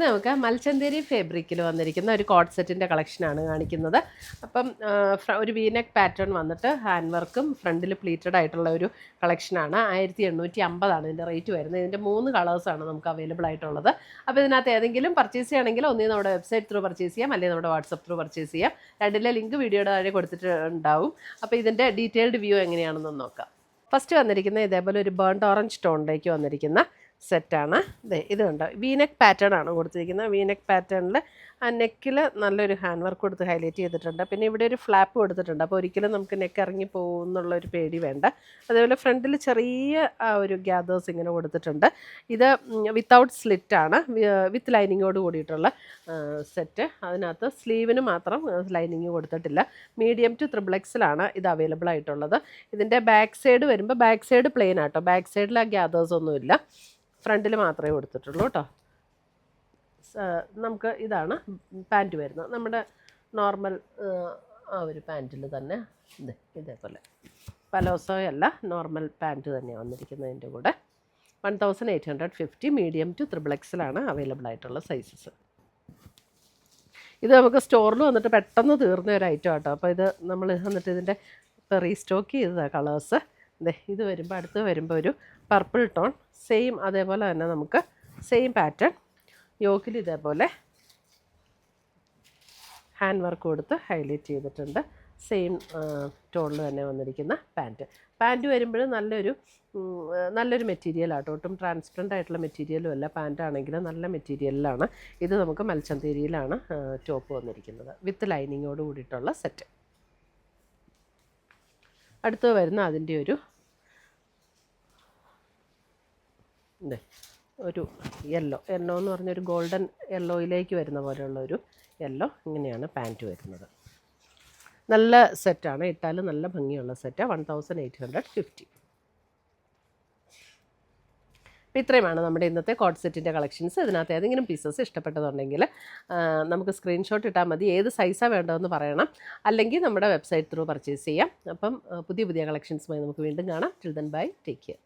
നമുക്ക് മൽച്ചന്തേരി ഫാബ്രിക്കിൽ വന്നിരിക്കുന്ന ഒരു കോഡ് സെറ്റിൻ്റെ കളക്ഷനാണ് കാണിക്കുന്നത്. അപ്പം ഒരു വീനെക്ക് പാറ്റേൺ വന്നിട്ട് ഹാൻഡ് വർക്കും ഫ്രണ്ടിൽ പ്ലീറ്റഡ് ആയിട്ടുള്ള ഒരു കളക്ഷനാണ്. 1850 ഇതിൻ്റെ റേറ്റ് വരുന്നത്. ഇതിൻ്റെ 3 കളേഴ്സാണ് നമുക്ക് അവൈലബിൾ ആയിട്ടുള്ളത്. അപ്പോൾ ഇതിനകത്ത് ഏതെങ്കിലും പർച്ചേസ് ചെയ്യണമെങ്കിൽ ഒന്നേ നമ്മുടെ വെബ്സൈറ്റ് ത്രൂ പർച്ചേസ് ചെയ്യാം, അല്ലെങ്കിൽ നമ്മുടെ വാട്സപ്പ് ത്രൂ പർച്ചേസ് ചെയ്യാം. രണ്ടിലെ ലിങ്ക് വീഡിയോയുടെ താഴെ കൊടുത്തിട്ടുണ്ടാവും. അപ്പോൾ ഇതിൻ്റെ ഡീറ്റെയിൽഡ് വ്യൂ എങ്ങനെയാണെന്ന് നോക്കാം. ഫസ്റ്റ് വന്നിരിക്കുന്നത് ഇതേപോലെ ഒരു ബേൺഡ് ഓറഞ്ച് ടോണിലേക്ക് വന്നിരിക്കുന്ന സെറ്റാണ്. ഇത് കണ്ടോ, വീനെക്ക് പാറ്റേൺ ആണ് കൊടുത്തിരിക്കുന്നത്. വീനെക്ക് പാറ്റേണിൽ ആ നെക്കിൽ നല്ലൊരു ഹാൻഡ് വർക്ക് കൊടുത്ത് ഹൈലൈറ്റ് ചെയ്തിട്ടുണ്ട്. പിന്നെ ഇവിടെ ഒരു ഫ്ലാപ്പ് കൊടുത്തിട്ടുണ്ട്. അപ്പോൾ ഒരിക്കലും നമുക്ക് നെക്ക് ഇറങ്ങി പോകുമെന്നുള്ളൊരു പേടി വേണ്ട. അതേപോലെ ഫ്രണ്ടിൽ ചെറിയ ആ ഒരു ഗ്യാദേഴ്സ് ഇങ്ങനെ കൊടുത്തിട്ടുണ്ട്. ഇത് വിത്തൗട്ട് സ്ലിറ്റാണ്, വിത്ത് ലൈനിങ്ങോട് കൂടിയിട്ടുള്ള സെറ്റ്. അതിനകത്ത് സ്ലീവിന് മാത്രം ലൈനിങ് കൊടുത്തിട്ടില്ല. മീഡിയം ടു XXL ഇത് അവൈലബിൾ ആയിട്ടുള്ളത്. ഇതിൻ്റെ ബാക്ക് സൈഡ് വരുമ്പോൾ ബാക്ക് സൈഡ് പ്ലെയിൻ ആട്ടോ. ബാക്ക് സൈഡിൽ ആ ഗ്യാദേഴ്സ് ഒന്നുമില്ല, ഫ്രണ്ടിൽ മാത്രമേ കൊടുത്തിട്ടുള്ളൂ കേട്ടോ. നമുക്ക് ഇതാണ് പാൻറ്റ് വരുന്നത്. നമ്മുടെ നോർമൽ ആ ഒരു പാൻറ്റിൽ തന്നെ ഇതേപോലെ പലോസോയല്ല, നോർമൽ പാൻറ്റ് തന്നെയാണ് വന്നിരിക്കുന്നതിൻ്റെ കൂടെ. 1850 മീഡിയം ടു XXL അവൈലബിൾ ആയിട്ടുള്ള സൈസസ്. ഇത് നമുക്ക് സ്റ്റോറിൽ വന്നിട്ട് പെട്ടെന്ന് തീർന്ന ഒരു ഐറ്റം ആട്ടോ. അപ്പോൾ ഇത് നമ്മൾ വന്നിട്ട് ഇതിൻ്റെ റീസ്റ്റോക്ക് ചെയ്തതാണ് കളേഴ്സ്. ഇത് വരുമ്പോൾ അടുത്ത് വരുമ്പോൾ ഒരു പർപ്പിൾ ടോൺ, സെയിം അതേപോലെ തന്നെ നമുക്ക് സെയിം പാറ്റേൺ യോക്കിൽ ഇതേപോലെ ഹാൻഡ് വർക്ക് കൊടുത്ത് ഹൈലൈറ്റ് ചെയ്തിട്ടുണ്ട്. സെയിം ടോണിൽ തന്നെ വന്നിരിക്കുന്ന പാൻറ്റ് വരുമ്പോൾ നല്ലൊരു മെറ്റീരിയലാട്ടോ. ഒട്ടും ട്രാൻസ്പെറൻ്റ് ആയിട്ടുള്ള മെറ്റീരിയലും അല്ല. പാൻറ്റാണെങ്കിൽ നല്ല മെറ്റീരിയലിലാണ്. ഇത് നമുക്ക് മൽച്ചന്തേരിയിലാണ് ടോപ്പ് വന്നിരിക്കുന്നത്, വിത്ത് ലൈനിങ്ങോട് കൂടിയിട്ടുള്ള സെറ്റ്. അടുത്ത് വരുന്ന അതിൻ്റെ ഒരു യെല്ലോ എന്ന് പറഞ്ഞൊരു ഗോൾഡൻ യെല്ലോയിലേക്ക് വരുന്ന പോലെയുള്ള ഒരു യെല്ലോ. ഇങ്ങനെയാണ് പാൻറ്റ് വരുന്നത്. നല്ല സെറ്റാണ്, ഇട്ടാലും നല്ല ഭംഗിയുള്ള സെറ്റ്. 1850. അപ്പോൾ ഇത്രയുമാണ് നമ്മുടെ ഇന്നത്തെ കോഡ് സെറ്റിൻ്റെ കളക്ഷൻസ്. ഇതിനകത്ത് ഏതെങ്കിലും പീസസ് ഇഷ്ടപ്പെട്ടതുണ്ടെങ്കിൽ നമുക്ക് സ്ക്രീൻഷോട്ട് ഇട്ടാൽ മതി. ഏത് സൈസാണ് വേണ്ടതെന്ന് പറയണം, അല്ലെങ്കിൽ നമ്മുടെ വെബ്സൈറ്റ് ത്രൂ പർച്ചേസ് ചെയ്യാം. അപ്പം പുതിയ കളക്ഷൻസുമായി നമുക്ക് വീണ്ടും കാണാം. Till then bye, take care.